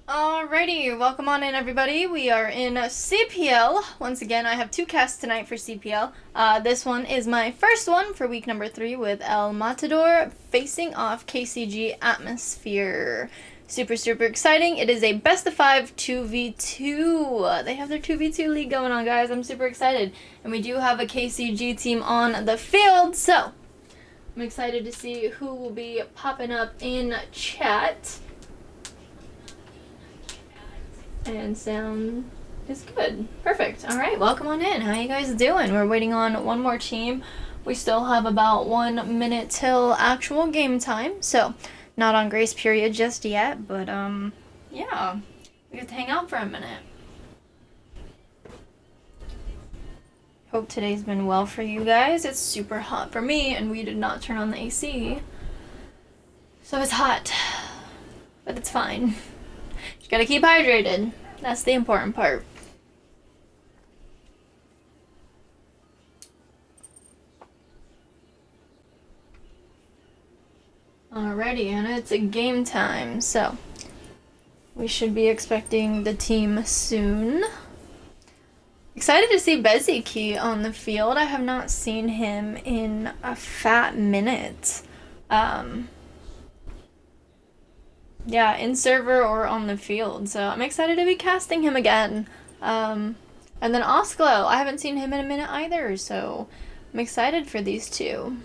Alrighty, welcome on in everybody. We are in CPL. Once again, I have two casts tonight for CPL. This one is my first one for week number 3 with El Matador facing off KCG Atmosphere. Super exciting. It is a best of 5 2v2. They have their 2v2 league going on, guys. I'm super excited. And we do have a KCG team on the field, so I'm excited to see who will be popping up in chat. And sound is good. Perfect. All right, welcome on in. How you guys doing? We're waiting on one more team. We still have about 1 minute till actual game time, so not on grace period just yet, but yeah, we get to hang out for a minute. Hope today's been well for you guys. It's super hot for me, and we did not turn on the AC, so it's hot, but it's fine. You gotta keep hydrated. That's the important part. Alrighty, and it's a game time, so we should be expecting the team soon. Excited to see BO5 on the field. I have not seen him in a fat minute. Yeah, in server or on the field, so I'm excited to be casting him again. And then Osclo, I haven't seen him in a minute either, so I'm excited for these two.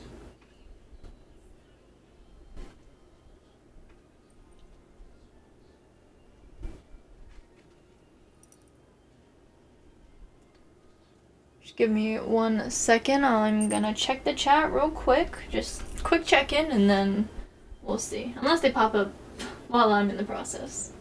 Just give me 1 second. I'm gonna check the chat real quick. Just quick check-in, and then we'll see. Unless they pop up while I'm in the process.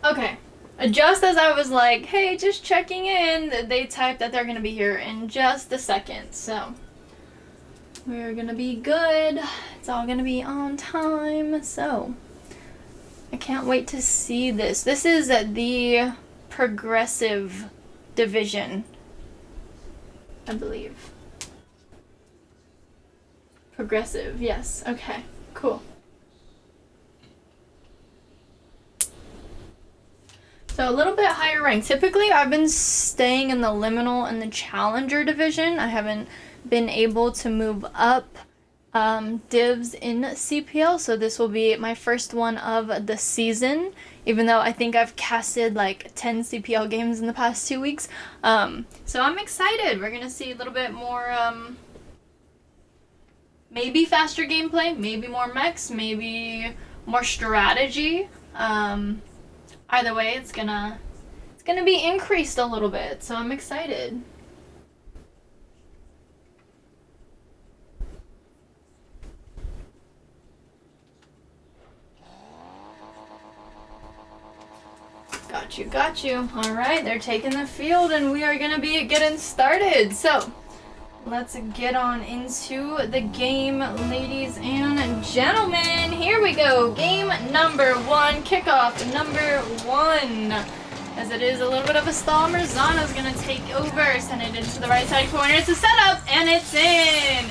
Okay, just as I was like, hey, just checking in, they typed that they're gonna be here in just a second, so we're gonna be good. It's all gonna be on time, so I can't wait to see this. This is the progressive division, I believe. Progressive, yes. Okay, cool. So a little bit higher rank. Typically, I've been staying in the liminal and the challenger division. I haven't been able to move up divs in CPL, so this will be my first one of the season, even though I think I've casted like 10 CPL games in the past 2 weeks. So I'm excited. We're gonna see a little bit more, maybe faster gameplay, maybe more mechs, maybe more strategy. Either way, it's gonna be increased a little bit, so I'm excited. Got you. All right, they're taking the field, and we are gonna be getting started. So let's get on into the game, ladies and gentlemen. Here we go. Game number 1, kickoff number 1. As it is a little bit of a stall, Marzano's going to take over, send it into the right side corner. It's a setup, and it's in.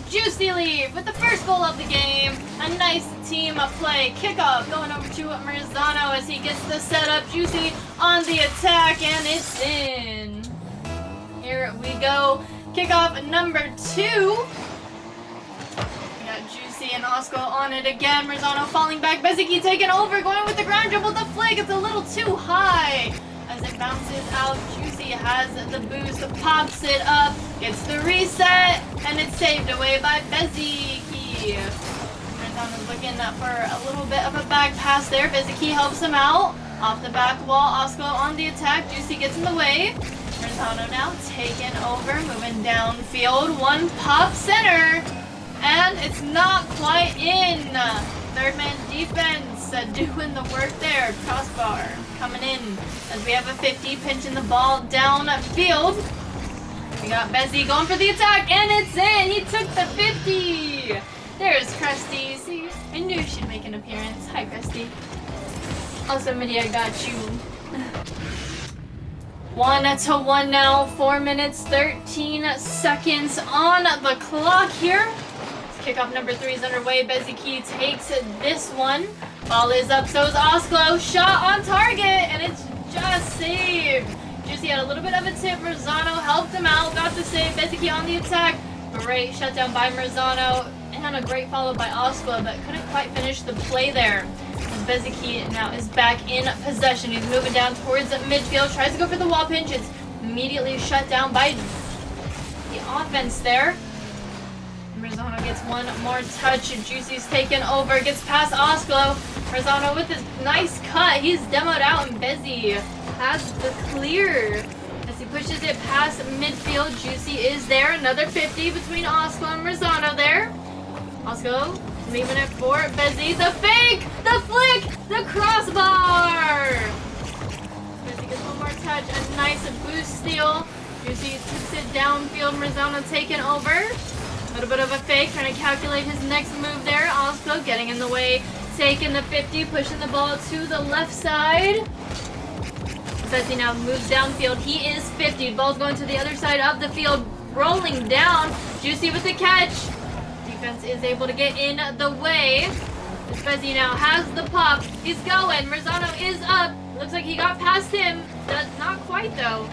Juicy lead with the first goal of the game. A nice team play. Kickoff going over to Marzano as he gets the setup. Juicy on the attack, and it's in. Here we go. Kickoff number 2. We got Juicy and Osco on it again. Marzano falling back. BO5 taking over, going with the ground dribble. The flag is a little too high. As it bounces out, Juicy has the boost, pops it up, gets the reset, and it's saved away by BO5. Marzano's looking for a little bit of a back pass there. BO5 helps him out. Off the back wall, Osco on the attack. Juicy gets in the way. Marzano now taking over, moving downfield. One pop center. And it's not quite in. Third man defense doing the work there. Crossbar coming in as we have a 50 pinching the ball downfield. We got Bezzy going for the attack, and it's in. He took the 50. There's Krusty. See, I knew she'd make an appearance. Hi, Krusty. Also, Midi, I got you. 1-1 now. 4 minutes, 13 seconds on the clock here. Kickoff number 3 is underway. Bezzy takes this one. Ball is up, so is Oslo. Shot on target, and it's just saved. Juicy had a little bit of a tip. Marzano helped him out, got the save. Bezzy on the attack. Great shutdown by Marzano, and a great follow by Oslo, but couldn't quite finish the play there. As Bezzy now is back in possession. He's moving down towards midfield, tries to go for the wall pinch. It's immediately shut down by the offense there. Marzano gets one more touch. Juicy's taken over, gets past Oslo. Marzano with his nice cut. He's demoed out, and Bezzy has the clear. As he pushes it past midfield, Juicy is there. Another 50 between Oslo and Marzano there. Oslo leaving it for Bezzy. The fake! The flick! The crossbar! Bezzy gets one more touch. A nice boost steal. Juicy tips it downfield. Marzano taking over. A little bit of a fake, trying to calculate his next move there. Oslo getting in the way, taking the 50, pushing the ball to the left side. Bezzy now moves downfield. He is 50. Ball's going to the other side of the field, rolling down. Juicy with the catch. Defense is able to get in the way. Bezzy now has the pop. He's going. Marzano is up. Looks like he got past him. Not quite though.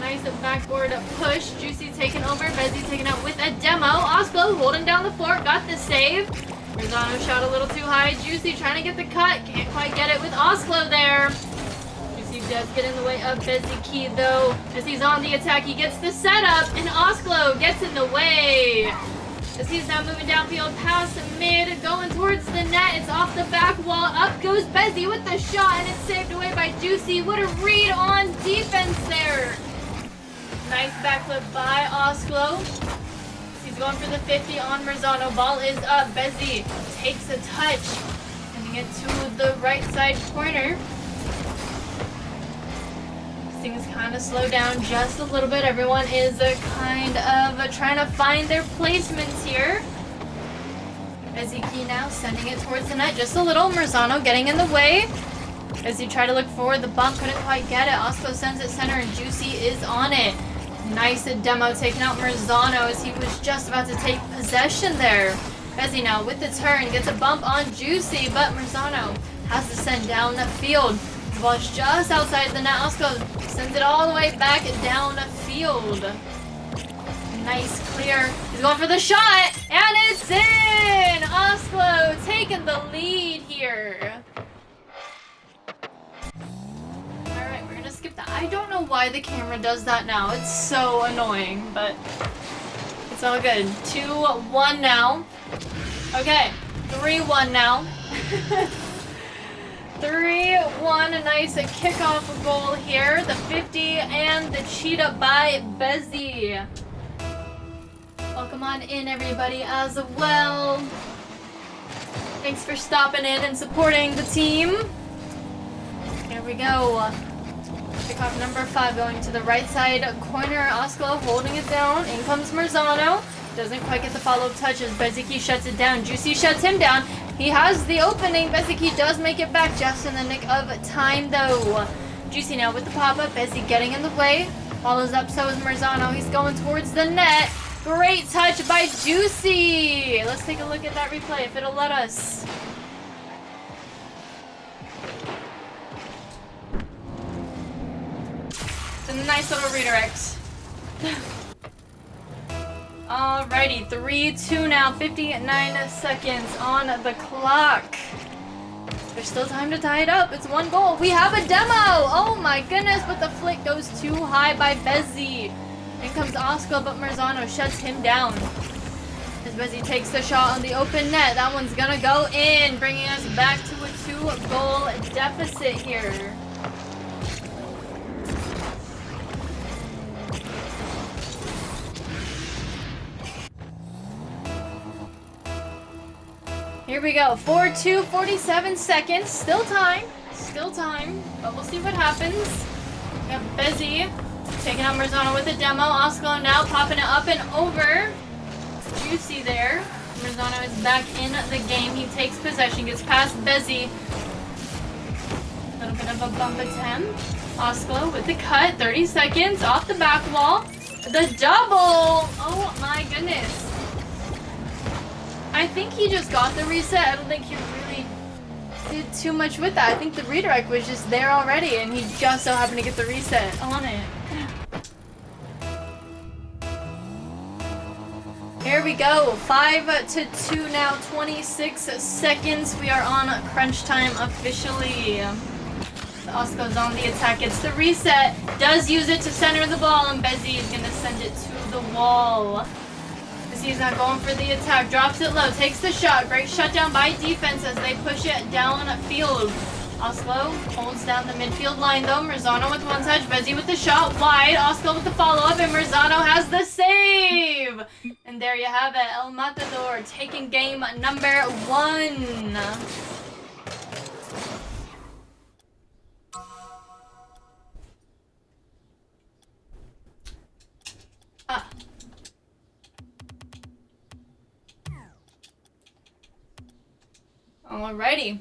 Nice backboard push. Juicy taking over. Bezzy taken out with a demo. Oslo holding down the fort. Got the save. Marzano shot a little too high. Juicy trying to get the cut. Can't quite get it with Oslo there. Juicy does get in the way of Bezzy though. As he's on the attack, he gets the setup, and Oslo gets in the way. As he's now moving downfield past mid, going towards the net. It's off the back wall. Up goes Bezzy with the shot, and it's saved away by Juicy. What a read on defense there. Nice backflip by Oslo. He's going for the 50 on Marzano. Ball is up. Bezzy takes a touch. Sending it to the right side corner. Things kind of slow down just a little bit. Everyone is kind of trying to find their placements here. Bezzy now sending it towards the net just a little. Marzano getting in the way. As he tried to look forward, the bump couldn't quite get it. Oslo sends it center, and Juicy is on it. Nice demo taking out Marzano as he was just about to take possession there. Bezzy now with the turn gets a bump on Juicy, but Marzano has to send down the field. The ball is just outside the net. Oslo sends it all the way back down the field. Nice clear. He's going for the shot, and it's in! Oslo taking the lead here. Skip that. I don't know why the camera does that now. It's so annoying, but it's all good. 2-1 now. Okay, 3-1 now. 3-1, a nice kickoff goal here. The 50 and the cheetah by Bezzy. Welcome on in, everybody, as well. Thanks for stopping in and supporting the team. Here we go. Kickoff number 5 going to the right side corner. Oslo holding it down. In comes Marzano. Doesn't quite get the follow-up touch as Bezzy shuts it down. Juicy shuts him down. He has the opening. Bezzy does make it back just in the nick of time though. Juicy now with the pop-up. Bezzy getting in the way. Follows up, so is Marzano. He's going towards the net. Great touch by Juicy. Let's take a look at that replay if it'll let us. It's a nice little redirect. Alrighty, 3-2 now, 59 seconds on the clock. There's still time to tie it up. It's 1 goal. We have a demo! Oh my goodness, but the flick goes too high by Bezzy. In comes Oscar, but Marzano shuts him down. As Bezzy takes the shot on the open net. That one's gonna go in, bringing us back to a 2-goal deficit here. Here we go. 4-2, 47 seconds. Still time, but we'll see what happens. We have Bezzy taking out Marzano with the demo. Oscar now popping it up and over. Juicy there. Marzano is back in the game. He takes possession, gets past Bezzy. A little bit of a bump attempt. Oscar with the cut. 30 seconds off the back wall. The double. Oh my goodness. I think he just got the reset. I don't think he really did too much with that. I think the redirect was just there already and he just so happened to get the reset on it. Here we go. 5-2 now, 26 seconds. We are on crunch time officially. Oscar's on the attack. Gets the reset. Does use it to center the ball and Bezzy is going to send it to the wall. He's not going for the attack. Drops it low. Takes the shot. Great shutdown by defense as they push it down field. Oslo holds down the midfield line though. Marzano with one touch. Bezzy with the shot wide. Oslo with the follow-up. And Marzano has the save. And there you have it. El Matador taking game number 1. Alrighty.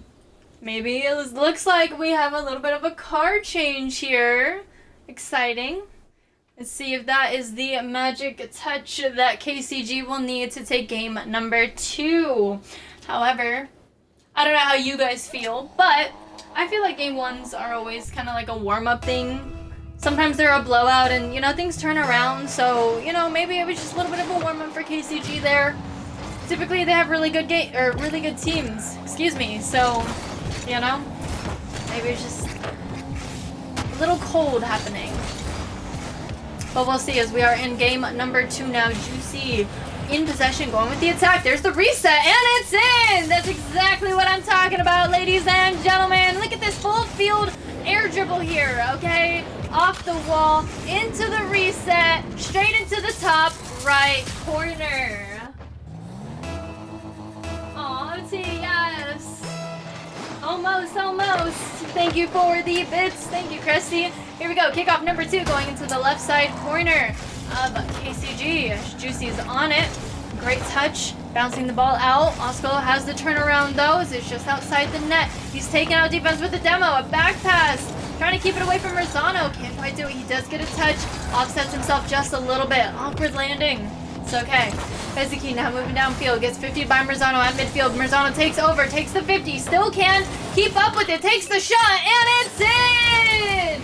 Maybe it looks like we have a little bit of a card change here. Exciting. Let's see if that is the magic touch that KCG will need to take game number 2. However, I don't know how you guys feel, but I feel like game 1s are always kind of like a warm-up thing. Sometimes they're a blowout and, you know, things turn around. So, you know, maybe it was just a little bit of a warm-up for KCG there. Typically, they have really good really good teams. Excuse me. So, you know, maybe it's just a little cold happening. But we'll see as we are in game number 2 now. Juicy in possession, going with the attack. There's the reset, and it's in! That's exactly what I'm talking about, ladies and gentlemen. Look at this full field air dribble here, okay? Off the wall, into the reset, straight into the top right corner. Yes. Almost. Thank you for the bits. Thank you, Christy. Here we go. Kickoff number 2 going into the left side corner of KCG. Juicy's on it. Great touch. Bouncing the ball out. Oscar has the turnaround though. It's just outside the net. He's taking out defense with a demo. A back pass. Trying to keep it away from Marzano. Can't quite do it. He does get a touch. Offsets himself just a little bit. Awkward landing. It's okay. Bezzy now moving downfield. Gets 50 by Marzano at midfield. Marzano takes over. Takes the 50. Still can keep up with it. Takes the shot. And it's in!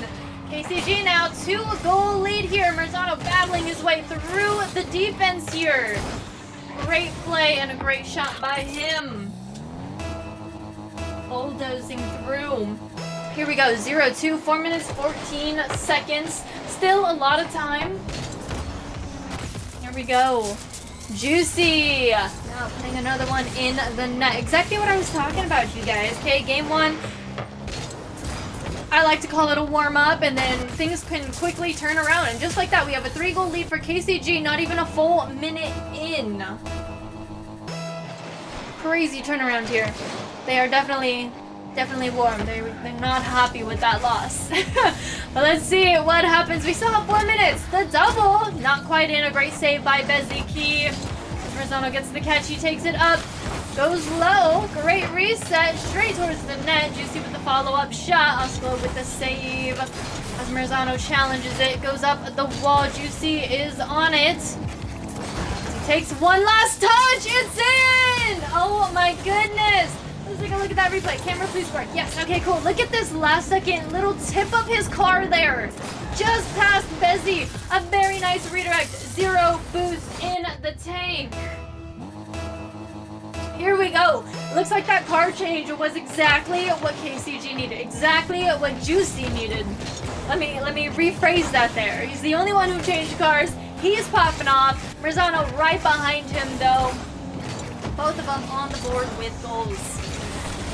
KCG now 2-goal lead here. Marzano battling his way through the defense here. Great play and a great shot by him. Bulldozing through. Here we go. 0-2. 4 minutes, 14 seconds. Still a lot of time. Here we go. Juicy. Now putting another one in the net. Exactly what I was talking about, you guys. Okay, game 1. I like to call it a warm-up, and then things can quickly turn around. And just like that, we have a 3-goal lead for KCG, not even a full minute in. Crazy turnaround here. They are definitely warm. They're not happy with that loss. But let's see what happens. We still have 4 minutes. The double, not quite in. A great save by Bezzy. Marzano gets the catch. He takes it up. Goes low. Great reset. Straight towards the net. Juicy with the follow-up shot. Oslo with the save. As Marzano challenges it. Goes up the wall. Juicy is on it. He takes one last touch. It's in! Oh my goodness. Let's take a look at that replay. Camera, please work. Yes, okay, cool. Look at this last second little tip of his car there. Just past Bezzy. A very nice redirect. 0 boost in the tank. Here we go. Looks like that car change was exactly what KCG needed. Exactly what Juicy needed. Let me rephrase that there. He's the only one who changed cars. He's popping off. Marzano right behind him though. Both of them on the board with goals.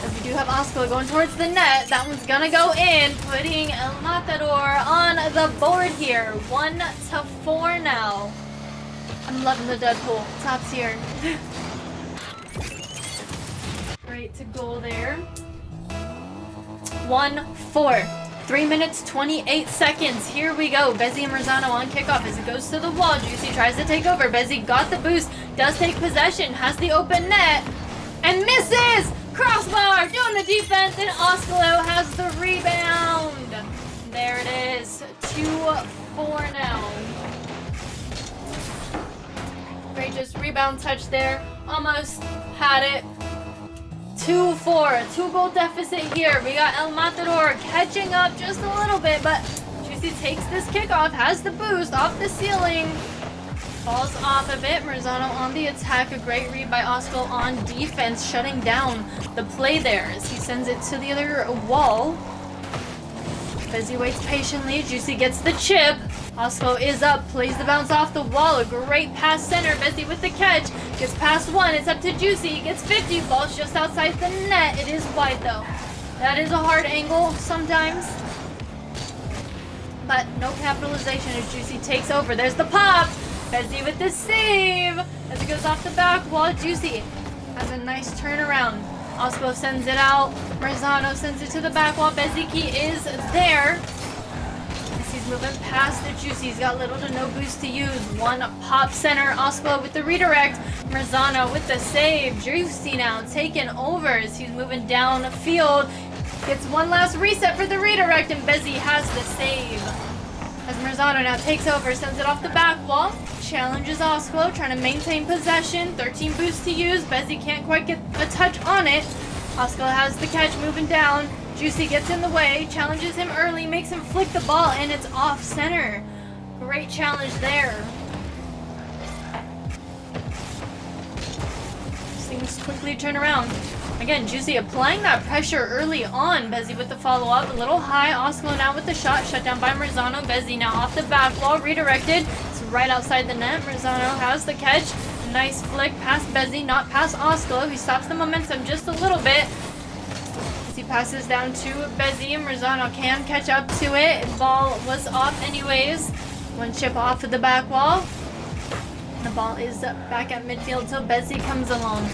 As we do have Oscar going towards the net. That one's gonna go in, putting El Matador on the board here. 1-4 now. I'm loving the Deadpool. Top tier. Great to goal there. 1-4. 3 minutes, 28 seconds. Here we go. Bezzy and Marzano on kickoff as it goes to the wall. Juicy tries to take over. Bezzy got the boost. Does take possession. Has the open net. And misses! Crossbar doing the defense. And Oscolo has the rebound. There it is. 2-4 now. Great just rebound touch there. Almost had it. 2-4, 2-goal deficit here. We got El Matador catching up just a little bit, but Juicy takes this kickoff, has the boost off the ceiling. Falls off a bit. Marzano on the attack. A great read by Osco on defense, shutting down the play there as he sends it to the other wall. Bezzy waits patiently. Juicy gets the chip. Osco is up, plays the bounce off the wall. A great pass center. Bezzy with the catch. Gets past one. It's up to Juicy. He gets 50. Ball's just outside the net. It is wide though. That is a hard angle sometimes. But no capitalization as Juicy takes over. There's the pop. Bezzy with the save. As it goes off the back wall, Juicy has a nice turnaround. Osco sends it out. Marzano sends it to the back wall. Bezzy is there. He's moving past the Juicy. He's got little to no boost to use. One pop center. Osco with the redirect. Marzano with the save. Juicy now taking over as he's moving down field. Gets one last reset for the redirect, and Bezzy has the save. As Marzano now takes over, sends it off the back wall. Challenges Osco, trying to maintain possession. 13 boosts to use. Bezzy can't quite get a touch on it. Osco has the catch moving down. Juicy gets in the way, challenges him early, makes him flick the ball, and it's off center. Great challenge there. Things quickly turn around. Again, Juicy applying that pressure early on. Bezzy with the follow-up, a little high. Osco now with the shot, shut down by Marzano. Bezzy now off the back wall, redirected. It's right outside the net. Marzano has the catch. Nice flick past Bezzy, not past Osco. He stops the momentum just a little bit. He passes down to Bezzy, and Marzano can catch up to it. Ball was off anyways. One chip off of the back wall. The ball is back at midfield till Bezzy comes along.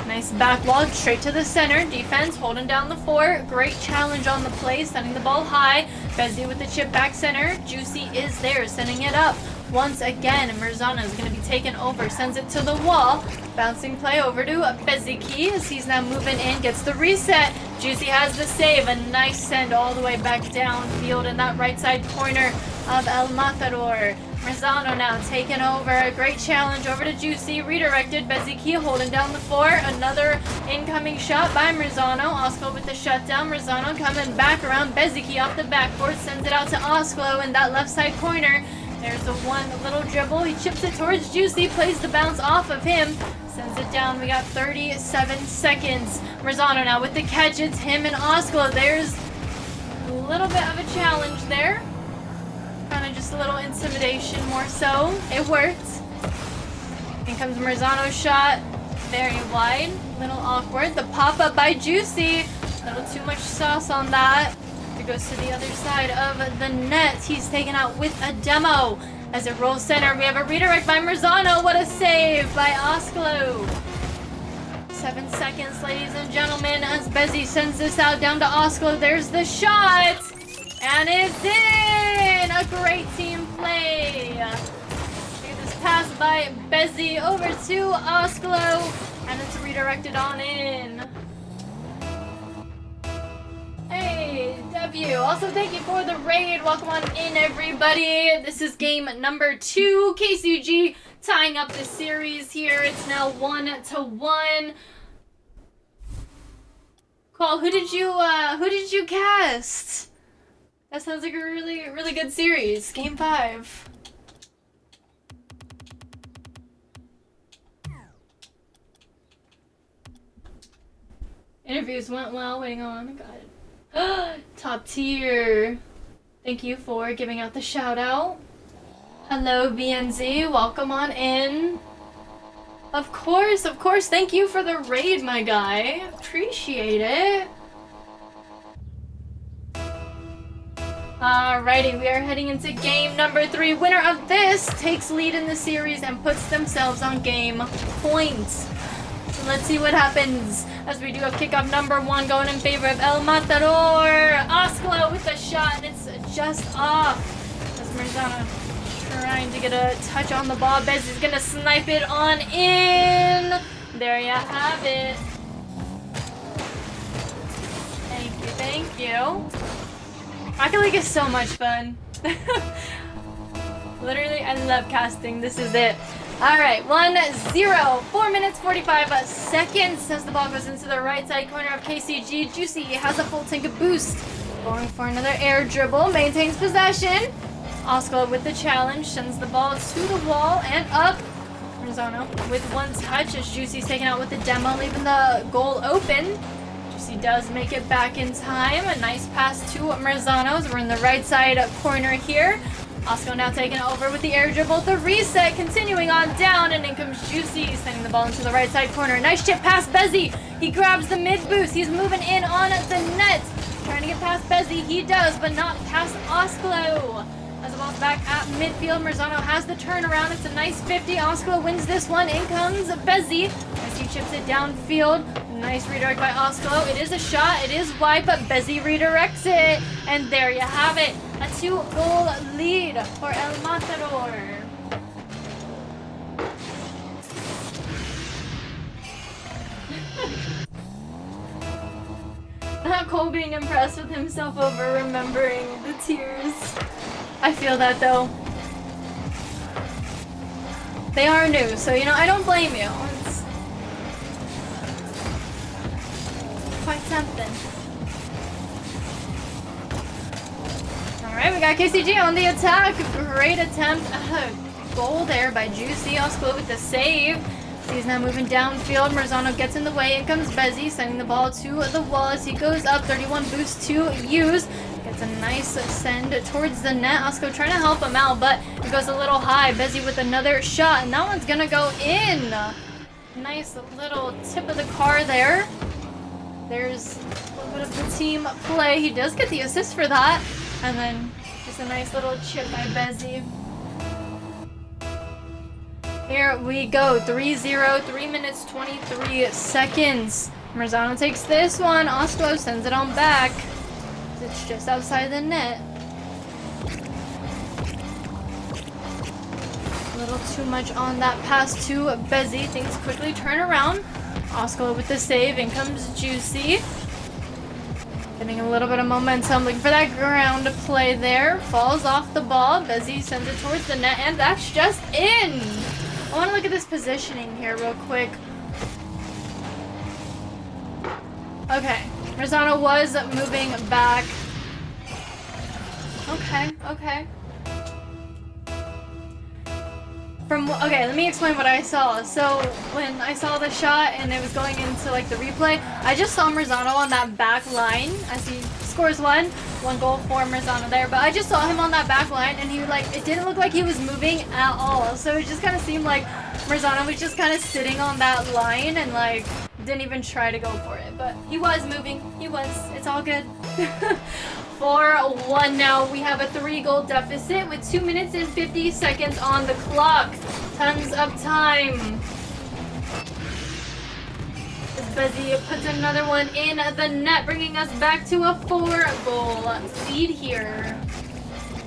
Nice back wall, straight to the center. Defense holding down the fort. Great challenge on the play, sending the ball high. Bezzy with the chip back center. Juicy is there, sending it up. Once again, Marzano is going to be taken over. Sends it to the wall. Bouncing play over to Bezzy as he's now moving in. Gets the reset. Juicy has the save. A nice send all the way back downfield in that right side corner of El Matador. Marzano now taking over. A great challenge over to Juicy. Redirected. Bezzy holding down the fort. Another incoming shot by Marzano. Osco with the shutdown. Marzano coming back around. Bezzy off the backboard. Sends it out to Osco in that left side corner. There's the one little dribble. He chips it towards Juicy. Plays the bounce off of him. Sends it down. We got 37 seconds. Marzano now with the catch. It's him and Osco. There's a little bit of a challenge there. Kind of just a little intimidation more so. It worked. In comes Marzano's shot. Very wide. Little awkward. The pop-up by Juicy. A little too much sauce on that. It goes to the other side of the net. He's taken out with a demo. As it rolls center, we have a redirect by Marzano. What a save by Oscolo. 7 seconds, ladies and gentlemen, as Bezzy sends this out down to Oscolo. There's the shot. And it's in! A great team play. Get this pass by Bezzy over to Oscolo. And it's redirected on in. Hey, W. Also, thank you for the raid. Welcome on in, everybody. This is game number 2. KCG tying up the series here. It's now 1-1. Cole, who did you cast? That sounds like a really, really good series. Game 5. Interviews went well. Waiting on. Got it. Top tier. Thank you for giving out the shout out. Hello, BNZ. Welcome on in. Of course, of course. Thank you for the raid, my guy. Appreciate it. Alrighty, we are heading into game number 3. Winner of this takes lead in the series and puts themselves on game points. So let's see what happens as we do have kickoff number 1 going in favor of El Matador. Osclo with the shot, and it's just off. As Marzano trying to get a touch on the ball. Bez is gonna snipe it on in. There you have it. Thank you, thank you. Rocket League is so much fun. Literally, I love casting. This is it. Alright, 1-0. 4 minutes, 45 seconds as the ball goes into the right side corner of KCG. Juicy has a full tank of boost. Going for another air dribble. Maintains possession. Oscar with the challenge. Sends the ball to the wall and up. Marzano with one touch as Juicy's taken out with the demo, leaving the goal open. He does make it back in time. A nice pass to Marzano's. We're in the right side corner here. Oscar now taking it over with the air dribble. The reset continuing on down, and in comes Juicy, sending the ball into the right side corner. Nice chip past Bezzy. He grabs the mid boost. He's moving in on the net. Trying to get past Bezzy. He does, but not past Osclo. As the ball's back at midfield, Marzano has the turnaround. It's a nice 50. Osclo wins this one. In comes Bezzy as he chips it downfield. Nice redirect by Osclo. It is a shot. It is wide, but Bezzy redirects it. And there you have it. A 2-goal lead for El Matador. Not Cole being impressed with himself over remembering the tears. I feel that though. They are new, so I don't blame you. It's quite something. Alright, we got KCG on the attack. Great attempt. Goal there by Juicy. Osclo with the save. He's now moving downfield. Marzano gets in the way. In comes Bezzy, sending the ball to the wall as he goes up. 31 boost to use. Gets a nice send towards the net. Osco trying to help him out, but it goes a little high. Bezzy with another shot, and that one's gonna go in. Nice little tip of the car there. There's a little bit of the team play. He does get the assist for that. And then just a nice little chip by Bezzy. Here we go. 3-0, 3 minutes, 23 seconds. Marzano takes this one. Osco sends it on back. It's just outside the net. A little too much on that pass to Bezzy. Things quickly turn around. Osco with the save. In comes Juicy. Getting a little bit of momentum. Looking for that ground play there. Falls off the ball. Bezzy sends it towards the net, and that's just in. I want to look at this positioning here real quick. Okay. Marzano was moving back. Okay. Okay, let me explain what I saw. So when I saw the shot and it was going into like the replay, I just saw Marzano on that back line as he scores one goal for Marzano there. But I just saw him on that back line, and he it didn't look like he was moving at all. So it just kind of seemed like Marzano was just kind of sitting on that line and didn't even try to go for it. But he was moving. He was. It's all good. 4-1 now. We have a 3-goal deficit with 2 minutes and 50 seconds on the clock. Tons of time. Bezzy puts another one in the net, bringing us back to a 4-goal lead here.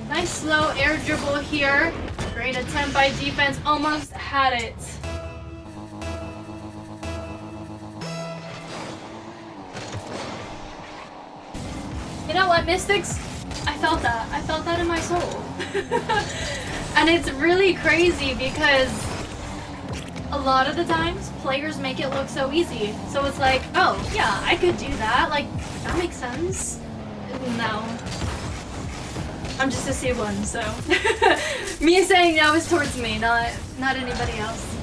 Nice slow air dribble here. Great attempt by defense. Almost had it. You know what, Mystics? I felt that. I felt that in my soul. And it's really crazy because a lot of the times players make it look so easy. So it's like, oh yeah, I could do that. That makes sense. No. I'm just a C1, so. Me saying no is towards me, not anybody else.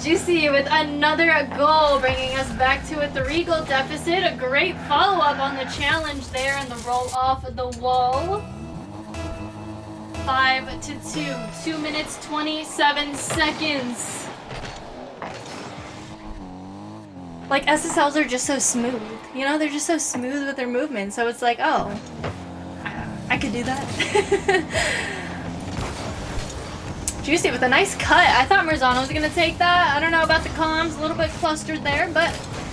Juicy with another goal, bringing us back to a 3-goal deficit. A great follow-up on the challenge there and the roll off the wall. 5-2. 2 minutes, 27 seconds. Like, SSLs are just so smooth. You know, they're just so smooth with their movement. So it's like, oh, I could do that. Juicy with a nice cut. I thought Marzano was going to take that. I don't know about the comms. A little bit clustered there, but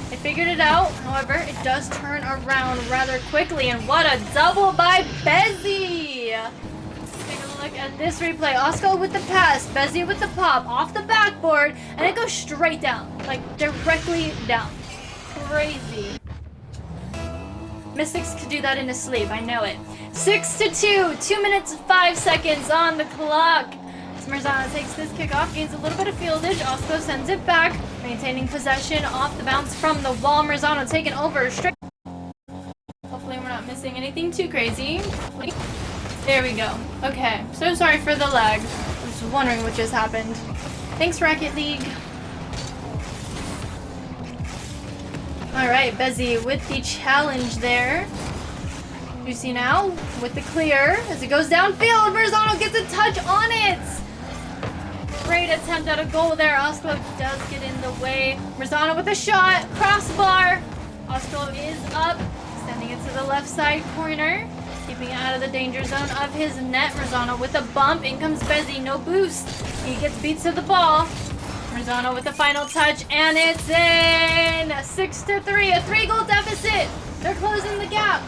they figured it out. However, it does turn around rather quickly. And what a double by Bezzy. Let's take a look at this replay. Osco with the pass. Bezzy with the pop off the backboard. And it goes straight down. Like, directly down. Crazy. Mystics could do that in his sleep. I know it. 6-2. 2 minutes, 5 seconds on the clock. Marzano takes this kickoff, gains a little bit of fieldage. Osco sends it back, maintaining possession off the bounce from the wall. Marzano taking over straight. Hopefully we're not missing anything too crazy. There we go. Okay, so sorry for the lag. I was wondering what just happened. Thanks, Rocket League. Alright, Bezzy with the challenge there. You see now with the clear as it goes downfield. Marzano gets a touch on it. Great attempt at a goal there. Osco does get in the way. Marzano with a shot. Crossbar. Osco is up. Sending it to the left side corner. Keeping it out of the danger zone of his net. Marzano with a bump. In comes Bezzy. No boost. He gets beat to the ball. Marzano with the final touch. And it's in. 6-3. A 3-goal deficit. They're closing the gap.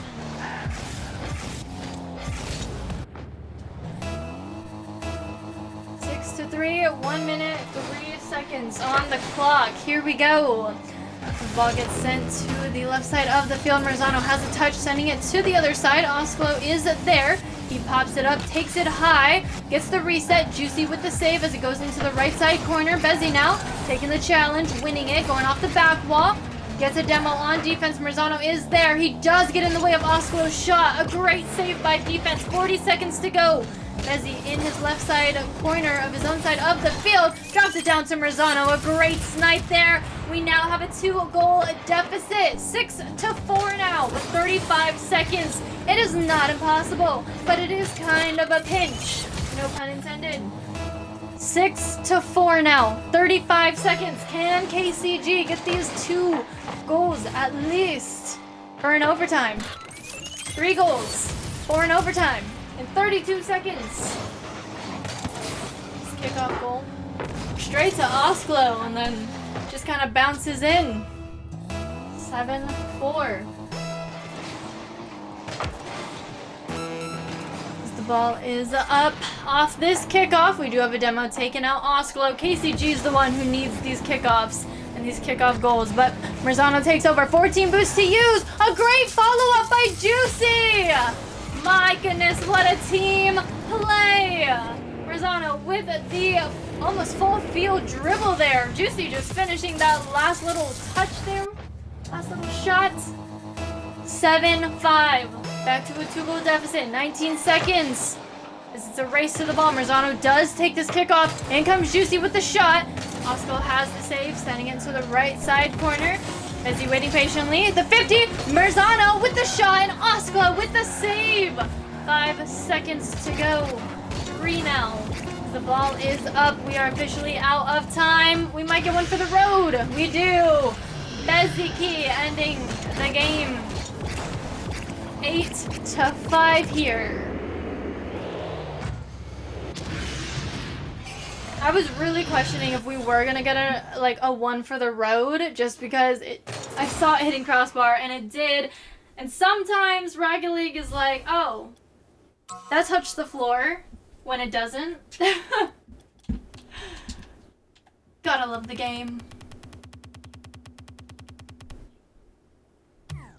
6-3, 1 minute, 3 seconds on the clock. Here we go. The ball gets sent to the left side of the field. Marzano has a touch, sending it to the other side. Oslo is there. He pops it up, takes it high, gets the reset. Juicy with the save as it goes into the right side corner. Bezzy now taking the challenge, winning it, going off the back wall. Gets a demo on defense. Marzano is there. He does get in the way of Oslo's shot. A great save by defense. 40 seconds to go. Bezzy in his left side corner of his own side of the field. Drops it down to Marzano. A great snipe there. We now have a 2-goal deficit. 6-4 now with 35 seconds. It is not impossible, but it is kind of a pinch. No pun intended. 6-4 now. 35 seconds. Can KCG get these 2 goals at least for an overtime? 3 goals for an overtime in 32 seconds. This kickoff goal straight to Oslo and then just kind of bounces in. 7-4. The ball is up off this kickoff. We do have a demo taken out Oslo. KCG is the one who needs these kickoffs and these kickoff goals, but Marzano takes over. 14 boosts to use. A great follow-up by Juicy. My goodness, what a team play. Marzano with the almost full field dribble there. Juicy just finishing that last little touch there. Last little shot. 7-5. Back to a 2-goal deficit. 19 seconds. As it's a race to the ball. Marzano does take this kickoff. In comes Juicy with the shot. Osco has the save, sending it to the right side corner. Bezzy waiting patiently. The 50. Marzano with the shot and Osco with the save. 5 seconds to go. 3 now. The ball is up. We are officially out of time. We might get one for the road. We do. Bezzy Key ending the game. 8-5 here. I was really questioning if we were gonna get a 1 for the road, just because I saw it hitting crossbar and it did. And sometimes Rocket League is like, oh, that touched the floor when it doesn't. Gotta love the game.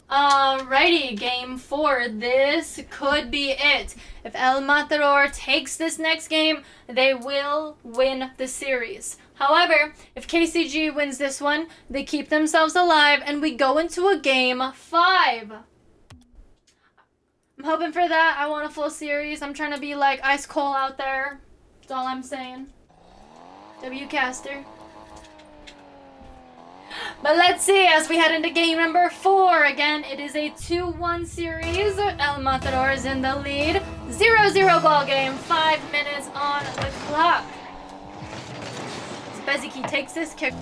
Alrighty, game 4. This could be it. If El Matador takes this next game, they will win the series. However, if KCG wins this one, they keep themselves alive and we go into a game 5. I'm hoping for that. I want a full series. I'm trying to be like Ice Cole out there. That's all I'm saying. W Caster. But let's see as we head into game number 4. Again, it is a 2-1 series. El Matador is in the lead. 0-0 ball game. 5 minutes on the clock. Bezzy takes this kick.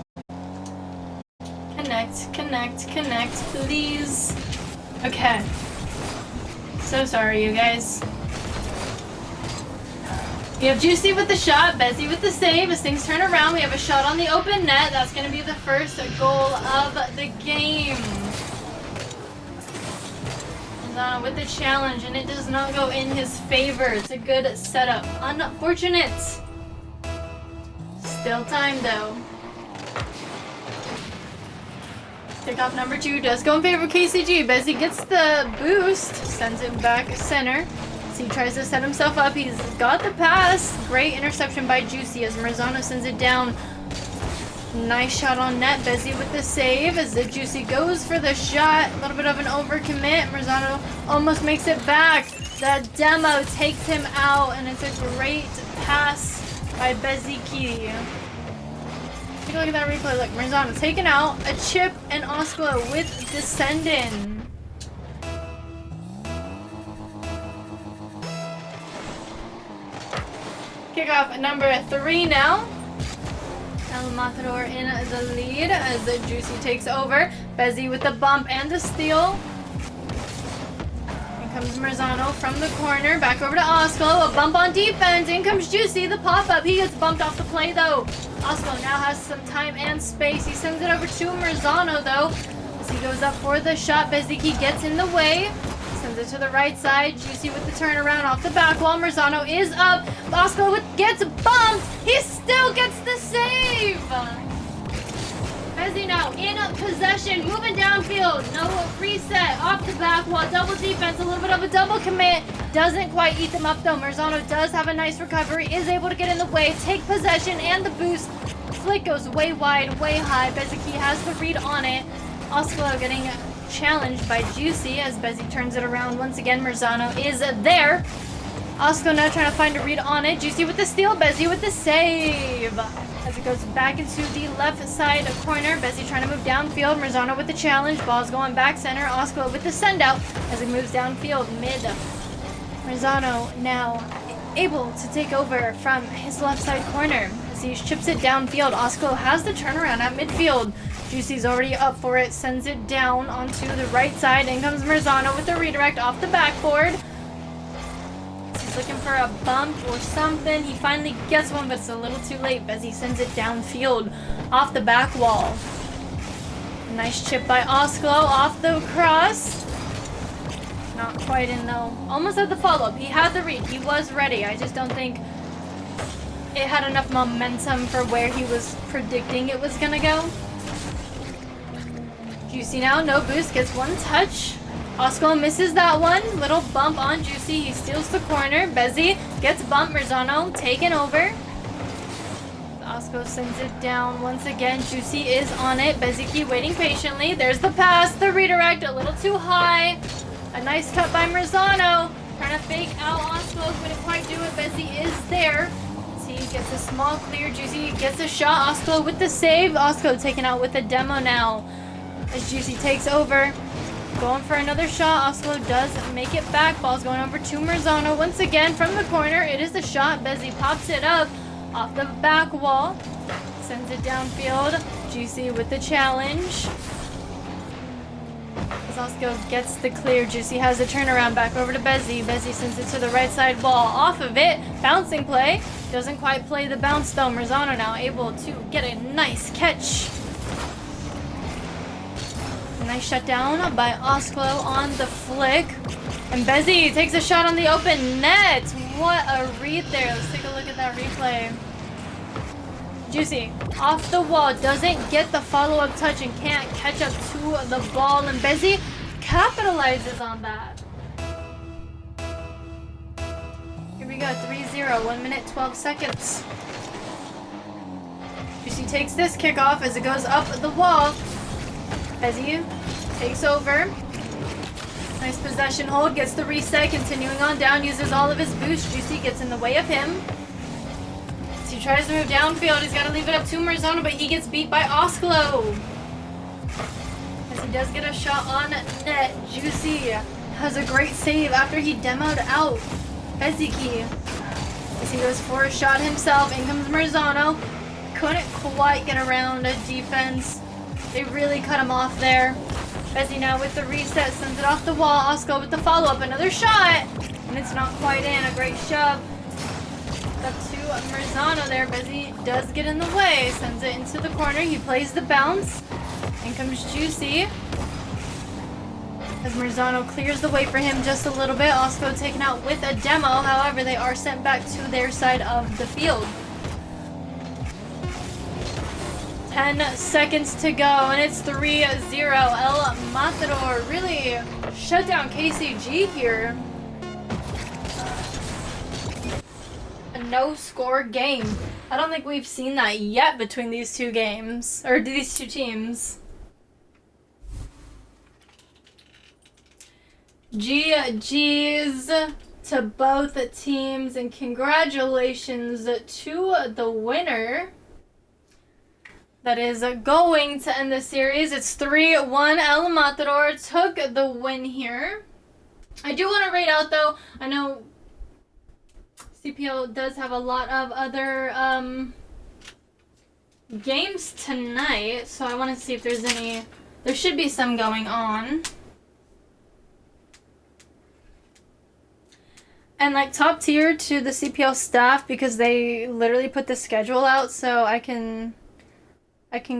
Connect. Connect, connect, connect, please. Okay. So sorry, you guys. We have Juicy with the shot, Bezzy with the save. As things turn around, we have a shot on the open net. That's going to be the first goal of the game. Marzano with the challenge, and it does not go in his favor. It's a good setup. Unfortunate. Still time, though. Kickoff number 2 does go in favor of KCG. Bezzy gets the boost, sends it back center. He tries to set himself up. He's got the pass. Great interception by Juicy as Marzano sends it down. Nice shot on net. Bezzy with the save as the Juicy goes for the shot. A little bit of an overcommit. Marzano almost makes it back. The demo takes him out, and it's a great pass by Bezzy. Take a look at that replay. Look, Marzano taken out. A chip and Oscar with Descendant. Kickoff number 3 now. El Matador in the lead as the Juicy takes over. Bezzy with the bump and the steal. In comes Marzano from the corner. Back over to Osco. A bump on defense. In comes Juicy, the pop-up. He gets bumped off the play though. Osco now has some time and space. He sends it over to Marzano though. As he goes up for the shot, Bezzy gets in the way. Sends it to the right side. Juicy with the turnaround off the back wall. Marzano is up. Oscar gets bumped. He still gets the save. Bezzy now in possession. Moving downfield. No reset. Off the back wall. Double defense. A little bit of a double commit. Doesn't quite eat them up though. Marzano does have a nice recovery. Is able to get in the way. Take possession and the boost. Flick goes way wide, way high. Bezzy has the read on it. Oscar getting challenged by Juicy as Bezzy turns it around once again. Marzano is there. Osco now trying to find a read on it. Juicy with the steal. Bezzy with the save. As it goes back into the left side corner. Bezzy trying to move downfield. Marzano with the challenge. Ball's going back center. Osco with the send out as he moves downfield mid. Marzano now able to take over from his left side corner as he chips it downfield. Osco has the turnaround at midfield. Juicy's already up for it, sends it down onto the right side. In comes Marzano with the redirect off the backboard. He's looking for a bump or something. He finally gets one, but it's a little too late as he sends it downfield off the back wall. Nice chip by Osco off the cross. Not quite in though. Almost had the follow-up. He had the read. He was ready. I just don't think it had enough momentum for where he was predicting it was going to go. Juicy now, no boost, gets one touch. Osco misses that one. Little bump on Juicy. He steals the corner. Bezzy gets bumped. Marzano taken over. Osco sends it down once again. Juicy is on it. Bezzy waiting patiently. There's the pass. The redirect a little too high. A nice cut by Marzano. Trying to fake out Osco. Couldn't quite do it. Bezzy is there. He gets a small clear. Juicy gets a shot. Osco with the save. Osco taken out with a demo now. As Juicy takes over, going for another shot. Osco does make it back. Ball's going over to Marzano once again from the corner. It is the shot. Bezzy pops it up off the back wall. Sends it downfield. Juicy with the challenge. As Osco gets the clear, Juicy has a turnaround back over to Bezzy. Bezzy sends it to the right side wall. Off of it. Bouncing play. Doesn't quite play the bounce though. Marzano now able to get a nice catch. Nice shutdown by Osco on the flick. And Bezzy takes a shot on the open net. What a read there. Let's take a look at that replay. Juicy off the wall. Doesn't get the follow-up touch and can't catch up to the ball. And Bezzy capitalizes on that. Here we go. 3-0. 1 minute, 12 seconds. Juicy takes this kickoff as it goes up the wall. Bezzy takes over. Nice possession hold. Gets the reset. Continuing on down. Uses all of his boost. Juicy gets in the way of him. As he tries to move downfield. He's got to leave it up to Marzano, but he gets beat by Osclo. As he does get a shot on net. Juicy has a great save after he demoed out Bezzy. As he goes for a shot himself. In comes Marzano. Couldn't quite get around a defense. They really cut him off there. Bezzy now with the reset, sends it off the wall. Osco with the follow-up, another shot. And it's not quite in, a great shove. Up to Marzano there. Bezzy does get in the way, sends it into the corner. He plays the bounce. In comes Juicy. As Marzano clears the way for him just a little bit. Osco taken out with a demo. However, they are sent back to their side of the field. 10 seconds to go, and it's 3-0. El Matador really shut down KCG here. A no-score game. I don't think we've seen that yet between these two games, or these two teams. GG's to both teams, and congratulations to the winner. That is going to end the series. It's 3-1. El Matador took the win here. I do want to rate out, though. I know CPL does have a lot of other games tonight, so I want to see if there's any. There should be some going on. And like top tier to the CPL staff because they literally put the schedule out, so I can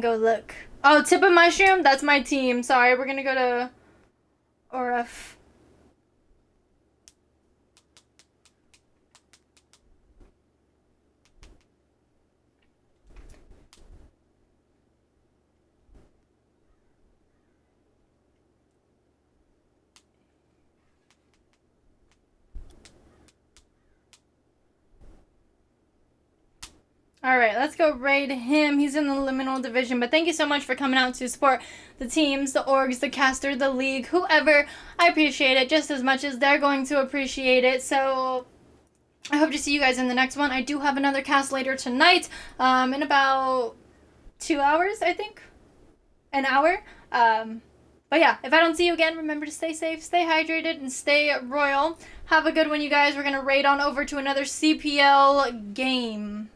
go look. Oh, Tip of Mushroom, that's my team. Sorry, we're gonna go to ORF. All right, let's go raid him. He's in the liminal division, but thank you so much for coming out to support the teams, the orgs, the caster, the league, whoever. I appreciate it just as much as they're going to appreciate it. So I hope to see you guys in the next one. I do have another cast later tonight, in about 2 hours, I think. An hour. But yeah, if I don't see you again, remember to stay safe, stay hydrated, and stay royal. Have a good one, you guys. We're going to raid on over to another CPL game.